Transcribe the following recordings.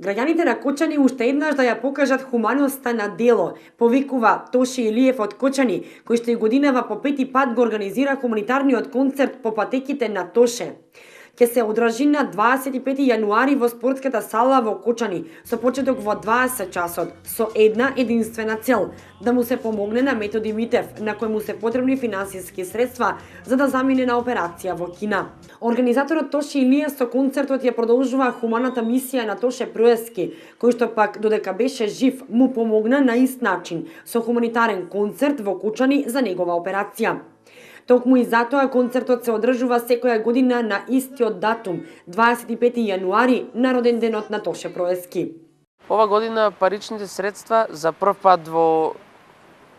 Граѓаните на Кочани уште еднаш да ја покажат хуманоста на дело, повикува Тоше Илиев од Кочани, кој што и годинава по пети пат го организира хуманитарниот концерт по патеките на Тоше. Ќе се одржи на 25 јануари во спортската сала во Кочани, со почеток во 20 часот, со една единствена цел – да му се помогне на Методи Митев, на кој му се потребни финансиски средства за да замине на операција во Кина. Организаторот Тоше Илиев со концертот ја продолжува хуманата мисија на Тоше Проески, кој што пак додека беше жив му помогна на ист начин со хуманитарен концерт во Кочани за негова операција. Токму и затоа концертот се одржува секоја година на истиот датум, 25 јануари, на роденденот на Тоше Проески. Ова година паричните средства за прв пат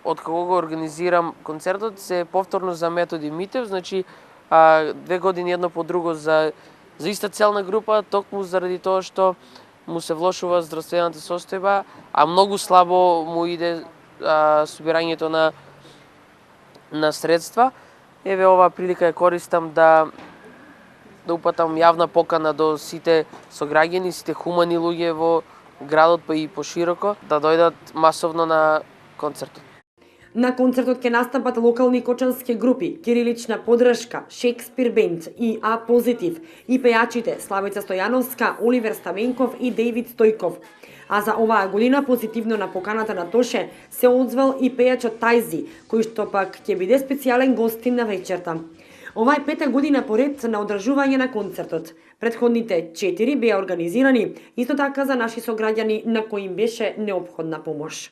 од кога го организирам концертот се повторно за Методи Митев, значи 2 години едно по друго за иста целна група, токму заради тоа што му се влошува здравствената состојба, а многу слабо му иде собирањето на средства. Еве оваа прилика ја користам да упатам јавна покана до сите сограѓани, сите хумани луѓе во градот па и пошироко да дојдат масовно на концертот. На концертот ќе настапат локални кочански групи, Кирилична подршка, Шекспир бенд и А Позитив и пејачите Славица Стојановска, Оливер Ставенков и Дејвид Стојков. А за оваа година позитивно на поканата на Тоше се одзвал и пејачот Тајзи, кој што пак ќе биде специјален гостин на вечерта. Ова е 5-та година поред на одржување на концертот. Претходните 4 беа организирани исто така за наши сограѓани на кои им беше неопходна помош.